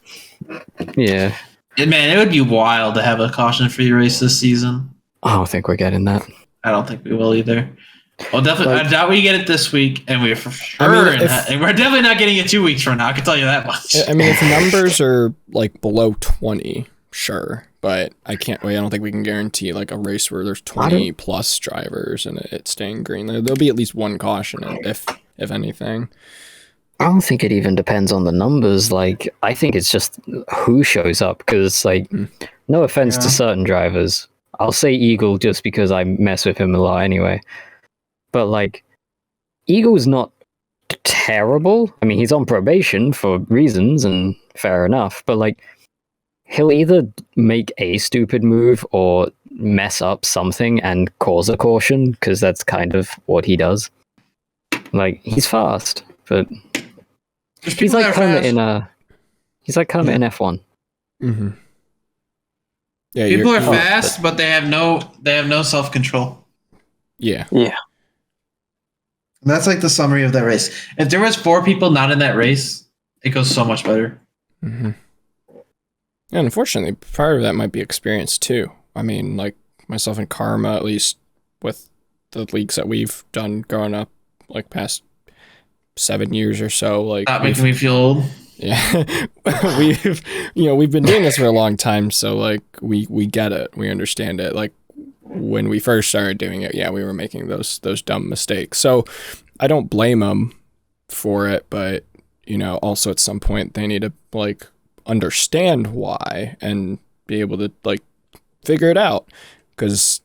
Man, it would be wild to have a caution-free race this season. I don't think we're getting that. I don't think we will either. Well, definitely, I doubt we get it this week, and we're for sure. And we're definitely not getting it 2 weeks from now. I can tell you that much. I mean, if numbers are like below 20, sure, but I can't wait. I don't think we can guarantee like a race where there's 20 plus drivers and it's staying green. There'll be at least one caution, if anything. I don't think it even depends on the numbers. Like, I think it's just who shows up. Because, like, no offense to certain drivers, I'll say Eagle just because I mess with him a lot anyway. But like, Eagle's not terrible. I mean, he's on probation for reasons, and fair enough. But like, he'll either make a stupid move or mess up something and cause a caution, because that's kind of what he does. Like, he's fast, but he's like Kermit in F1. Mm-hmm. Yeah, people are fast, but they have no self-control. Yeah. And that's like the summary of that race. If there was 4 people not in that race, it goes so much better. Mm-hmm. And unfortunately, part of that might be experience too. I mean, like myself and Karma, at least with the leagues that we've done growing up, like past 7 years or so, like not making me feel old. Yeah, we've been doing this for a long time, so like we get it, we understand it. Like when we first started doing it, we were making those dumb mistakes. So I don't blame them for it, but also at some point they need to like understand why and be able to like figure it out. Because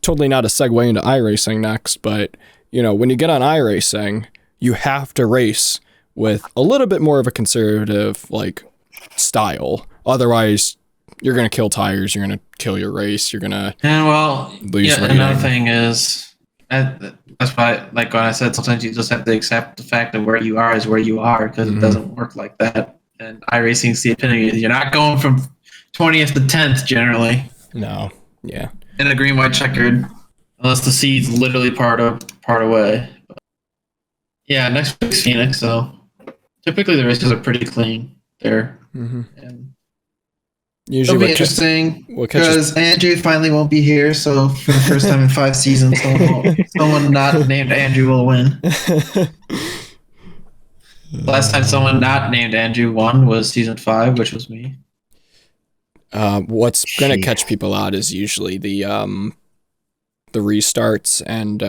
totally not a segue into iRacing next, but when you get on iRacing, you have to race with a little bit more of a conservative like style. Otherwise, you're gonna kill tires. You're gonna kill your race. You're gonna lose. Yeah. Another thing is that's why, like when I said, sometimes you just have to accept the fact that where you are is where you are, because it doesn't work like that. And iRacing's the epitome. You're not going from 20th to 10th generally. No. Yeah. In a green white checkered, unless the seed's literally part away. But yeah, next week's Phoenix. So typically the races are pretty clean there. And usually it'll be interesting because Andrew finally won't be here. So for the first time in 5 seasons, someone not named Andrew will win. Last time someone not named Andrew won was season 5, which was me. What's going to catch people out is usually the restarts and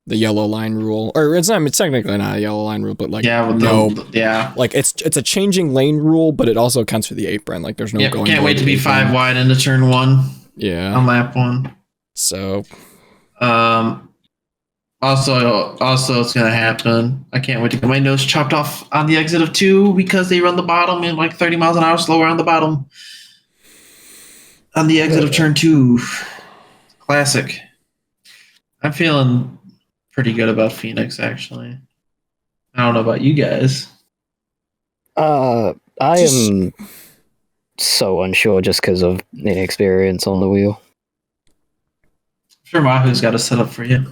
the yellow line rule, or it's technically not a yellow line rule, but like like it's a changing lane rule, but it also counts for the apron. Like there's no going. Can't wait to be 5 wide into turn 1. Yeah, on lap 1. So, also it's gonna happen. I can't wait to get my nose chopped off on the exit of 2 because they run the bottom in like 30 miles an hour slower on the bottom on the exit of turn 2. Classic. I'm feeling pretty good about Phoenix, actually. I don't know about you guys. I am so unsure just because of inexperience on the wheel. I'm sure Mahu's got a setup for you.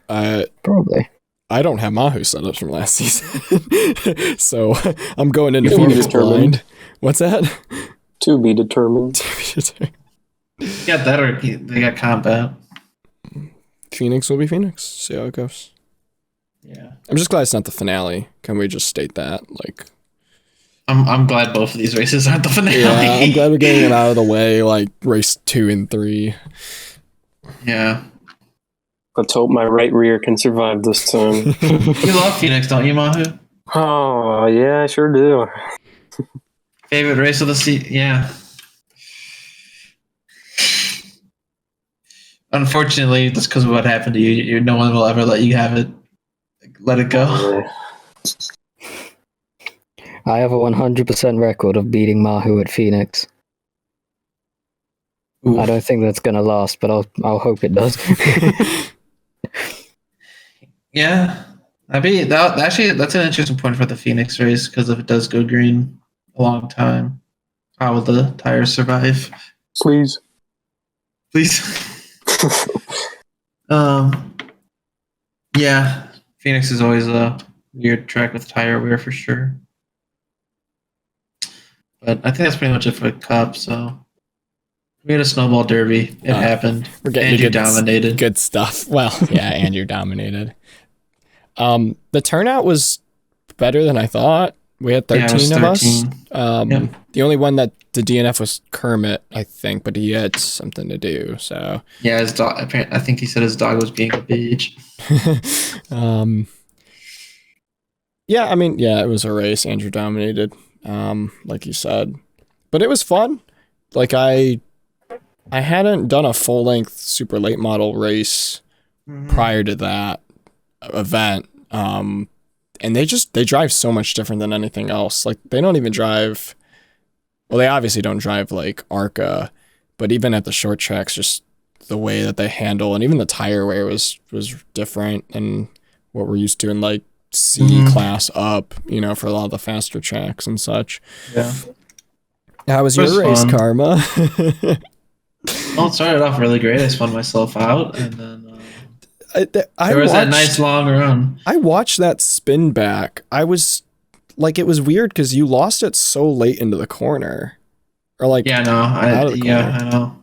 Probably. I don't have Mahu setups from last season, so I'm going into Phoenix blind. What's that? To be determined. Got that, or they got combat. Phoenix will be Phoenix. See how it goes. Yeah. I'm just glad it's not the finale. Can we just state that? Like, I'm glad both of these races aren't the finale. Yeah, I'm glad we're getting it out of the way, like race 2 and 3. Yeah. Let's hope my right rear can survive this time. You love Phoenix, don't you, Mahu? Oh, yeah, I sure do. Favorite race of the season? Yeah. Unfortunately, that's because of what happened to you. No one will ever let you have it. Let it go. I have a 100% record of beating Mahu at Phoenix. Oof. I don't think that's gonna last, but I'll hope it does. Yeah, actually that's an interesting point for the Phoenix race, because if it does go green a long time, how will the tires survive? Please. Yeah, Phoenix is always a weird track with tire wear for sure. But I think that's pretty much it for the Cup. So we had a snowball derby. It happened. We're getting Andrew dominated. Good stuff. Well, yeah, Andrew dominated. The turnout was better than I thought. We had 13 of us. Yep. The only one that the DNF was Kermit, I think, but he had something to do. So yeah, his dog. I think he said his dog was being a bitch. Yeah, I mean, yeah, it was a race. Andrew dominated, like you said, but it was fun. Like I hadn't done a full length super late model race prior to that event. And they drive so much different than anything else. Like they don't even drive, well, they obviously don't drive like ARCA, but even at the short tracks, just the way that they handle, and even the tire wear was different than what we're used to in like C class up, for a lot of the faster tracks and such. Yeah. How was your race, fun. Karma? Well, it started off really great. I spun myself out, and then there was that nice long run. I watched that spin back. I was like, it was weird because you lost it so late into the corner, or like I know.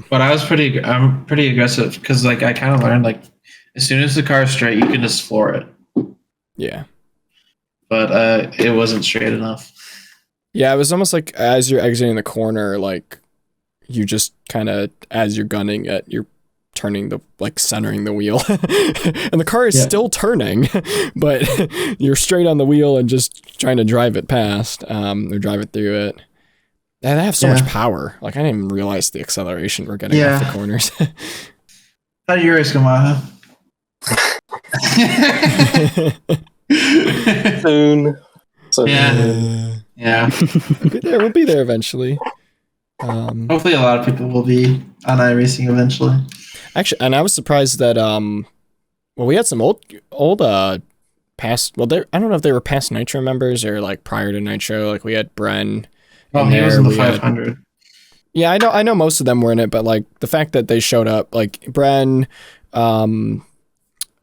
But I'm pretty aggressive because like I kind of learned like as soon as the car's straight, you can just floor it. Yeah. But it wasn't straight enough. Yeah, it was almost like as you're exiting the corner, like you just kind of, as you're gunning it, you're turning centering the wheel. And the car is still turning, but you're straight on the wheel and just trying to drive it past, or drive it through it. And they have so much power. Like, I didn't even realize the acceleration we're getting off the corners. How do you race Yamaha? Soon. Yeah. We'll be there eventually. Hopefully a lot of people will be on iRacing eventually. Actually, and I was surprised that we had some old past. Well, I don't know if they were past Nitro members or like prior to Nitro. Like we had Bren. Well, he was in the 500. Yeah, I know most of them were in it, but like the fact that they showed up, like Bren,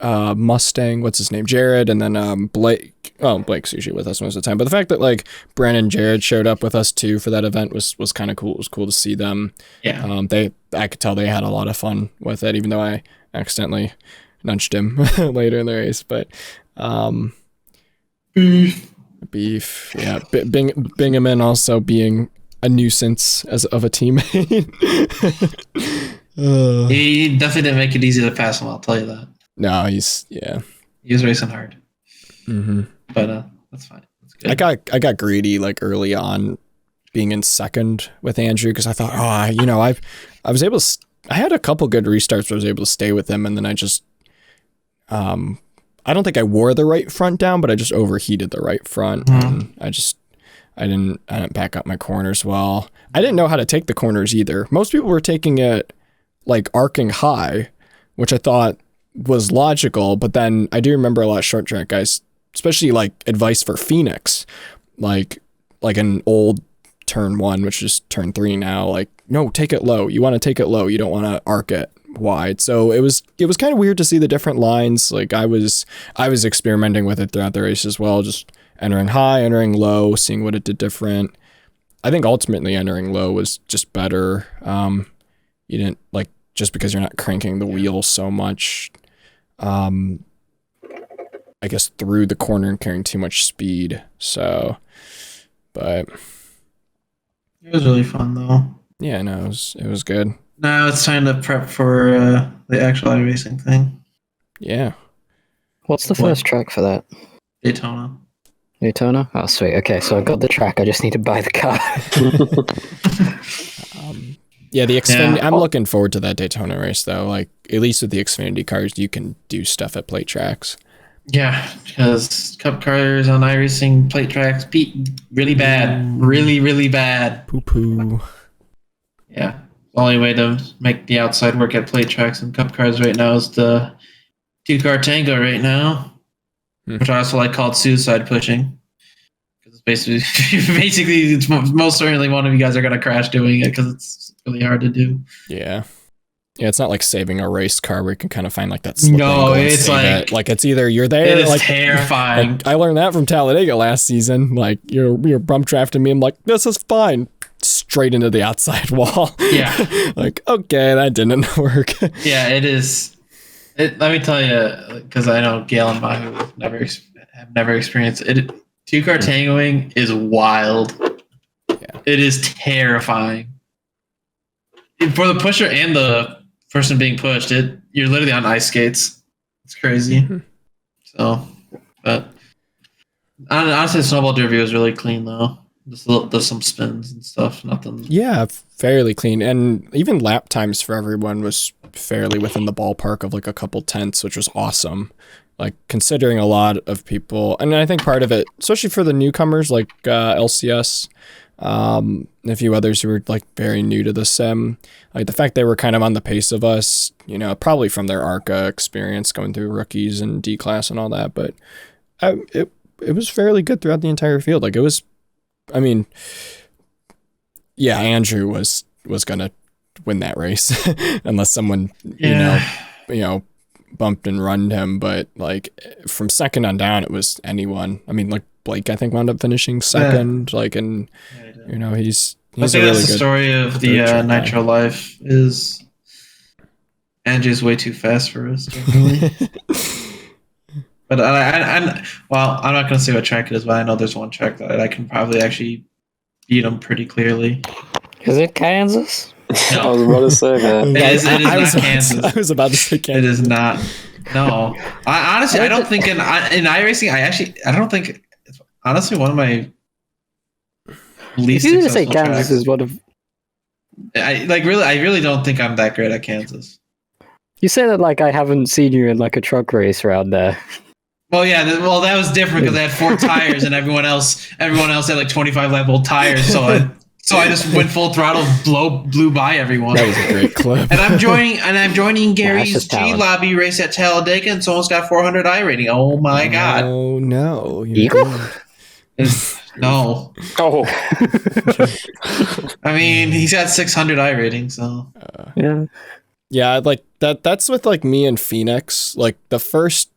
Mustang, what's his name, Jared, and then Blake. Oh, Blake's usually with us most of the time, but the fact that like Bren and Jared showed up with us too for that event was kind of cool. It was cool to see them. Yeah. I could tell they had a lot of fun with it, even though I accidentally nudged him later in the race. But beef. Yeah, Bingaman also being a nuisance of a teammate. He definitely didn't make it easy to pass him, I'll tell you that. No, he was racing hard. Mm-hmm. But that's fine. That's good. I got greedy like early on being in second with Andrew because I thought, I was able to. I had a couple good restarts where I was able to stay with him, and then I just, I don't think I wore the right front down, but I just overheated the right front, and I didn't back up my corners well. I didn't know how to take the corners either. Most people were taking it like arcing high, which I thought was logical, but then I do remember a lot of short track guys, especially like advice for Phoenix, like an old turn 1, which is turn 3 now, like, no, take it low. You want to take it low. You don't want to arc it wide. So it was kind of weird to see the different lines. Like I was experimenting with it throughout the race as well, just entering high, entering low, seeing what it did different. I think ultimately entering low was just better. You didn't like, just because you're not cranking the wheel so much, I guess through the corner and carrying too much speed. So, but it was really fun though. Yeah, no, it was good. Now it's time to prep for the actual iRacing thing. Yeah. What's the first track for that? Daytona. Oh, sweet. Okay, so I got the track. I just need to buy the car. Yeah, the Xfinity. I'm looking forward to that Daytona race though. Like at least with the Xfinity cars, you can do stuff at plate tracks. Yeah, because Cup cars on iRacing plate tracks beat really bad, really bad. Poo poo. Yeah, the only way to make the outside work at plate tracks and Cup cars right now is the 2-car tango right now, which I also like called suicide pushing. Because it's basically, it's most certainly one of you guys are gonna crash doing it because it's really hard to do. Yeah, it's not like saving a race car where you can kind of find like that slip no, it's like it's either you're there. It is like, terrifying. Like, I learned that from Talladega last season. Like you're bump drafting me. I'm like, this is fine. Straight into the outside wall. Yeah. Like, okay, that didn't work. Yeah, it is. Let me tell you, because I know Gail and Mahu have never experienced it. 2-car tangoing is wild. Yeah. It is terrifying. For the pusher and the person being pushed, you're literally on ice skates. It's crazy. Mm-hmm. So, but honestly, the Snowball Derby was really clean though. There's some spins and stuff. Nothing. Yeah, fairly clean, and even lap times for everyone was fairly within the ballpark of like a couple tenths, which was awesome. Like considering a lot of people, and I think part of it, especially for the newcomers like LCS, and a few others who were like very new to the sim, like the fact they were kind of on the pace of us, probably from their ARCA experience going through rookies and D class and all that, but it was fairly good throughout the entire field. Like it was. I mean, yeah, Andrew was gonna win that race unless someone bumped and runned him. But like from second on down, it was anyone. I mean, like Blake, I think wound up finishing second. Yeah. Like, and he's I think that's the story of the Nitro life is Andrew's way too fast for us. But I'm not going to say what track it is, but I know there's one track that I can probably actually beat him pretty clearly. Is it Kansas? I was about to say that. It is not Kansas. I was about to say Kansas. It is not. No, I don't think in iRacing. I don't think. It's honestly one of my least. If you're gonna say successful Kansas tracks. is one of. I really don't think I'm that great at Kansas. You say that like I haven't seen you in like a truck race around there. Well, yeah. That was different because I had 4 tires and everyone else had like 25 lap old tires. So I just went full throttle, blew by everyone. That was a great clip. And I'm joining Gary's just G talent. Lobby race at Talladega, and someone's got 400 I rating. Oh my god! Oh no, Eagle? No. Oh, I mean, he's got 600 I rating, so Yeah. Yeah, like that's with like me and Phoenix. Like the first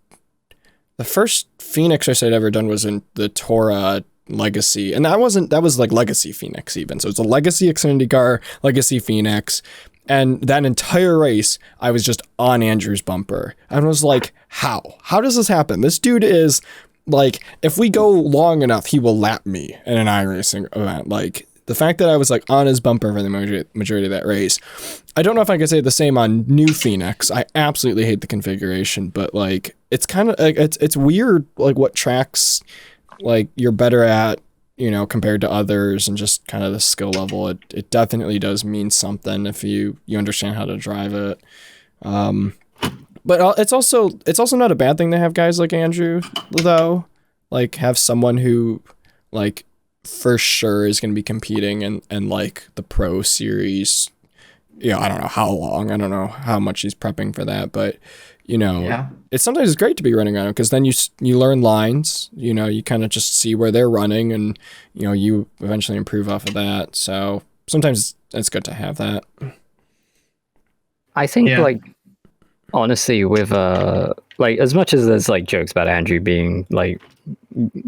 Phoenix race I'd ever done was in the Torah Legacy, and that was like Legacy Phoenix even. So it's a Legacy Xfinity car, Legacy Phoenix, and that entire race I was just on Andrew's bumper. I was like, how does this happen? This dude is like, if we go long enough, he will lap me in an iRacing event. Like the fact that I was like on his bumper for the majority of that race. I don't know if I could say the same on new Phoenix. I absolutely hate the configuration, but like it's kind of like it's weird like what tracks like you're better at, you know, compared to others, and just kind of the skill level. It definitely does mean something if you understand how to drive it. But it's also not a bad thing to have guys like Andrew, though. Like have someone who like for sure is going to be competing in like the pro series. You know, I don't know how long, I don't know how much he's prepping for that, but you know, it's sometimes great to be running around because then you learn lines, you know, you kind of just see where they're running, and you know, you eventually improve off of that. So sometimes it's good to have that. I think like honestly with like as much as there's like jokes about Andrew being like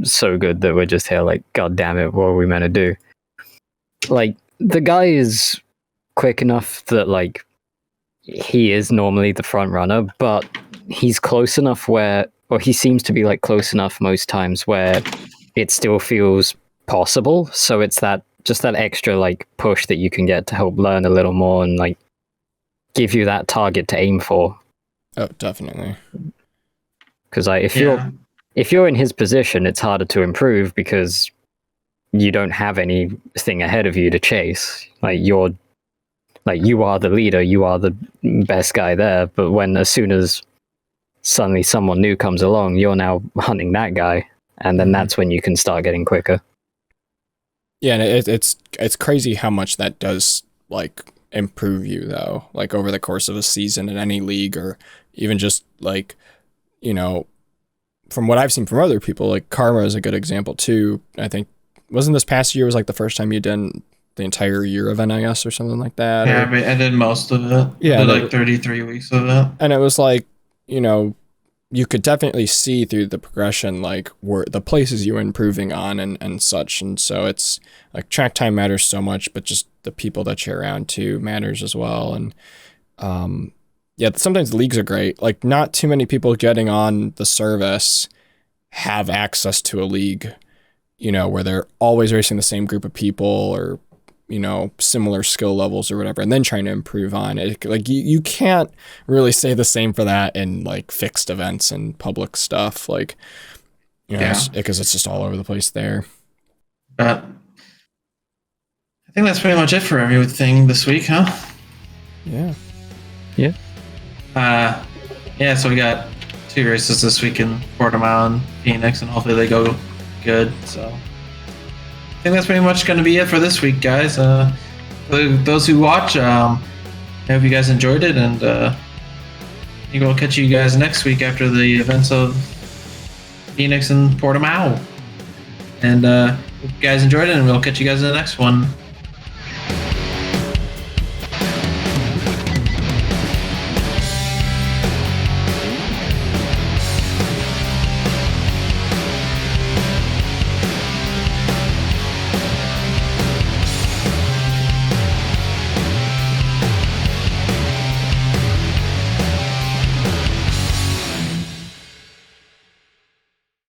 so good that we're just here like, god damn it, what are we meant to do? Like the guy is quick enough that like he is normally the front runner, but he's close enough or he seems to be like close enough most times where it still feels possible. So it's that extra like push that you can get to help learn a little more and like give you that target to aim for. Oh, definitely. Because if you're in his position, it's harder to improve because you don't have anything ahead of you to chase. You are the leader, you are the best guy there, but as soon as suddenly someone new comes along, you're now hunting that guy, and then that's when you can start getting quicker. Yeah, and it's crazy how much that does like improve you though, like over the course of a season in any league, or even just like, you know, from what I've seen from other people, like Karma is a good example too. I think wasn't this past year was like the first time you did the entire year of NIS or something like that. Yeah, I did most of it. Yeah, I did like 33 weeks of it. And it was like, you know, you could definitely see through the progression, like where the places you were improving on and such. And so it's like track time matters so much, but just the people that you're around too matters as well. And yeah, sometimes the leagues are great. Like not too many people getting on the service have access to a league, you know, where they're always racing the same group of people or, you know, similar skill levels or whatever, and then trying to improve on it. Like you can't really say the same for that in like fixed events and public stuff, like, you know, because it's just all over the place there. But I think that's pretty much it for everything this week, huh? Yeah. So we got 2 races this week in Portimao and Phoenix, and hopefully they go good. So I think that's pretty much going to be it for this week, guys. For those who watch, I hope you guys enjoyed it, and I think we'll catch you guys next week after the events of Phoenix and Portimao. And hope you guys enjoyed it, and we'll catch you guys in the next one.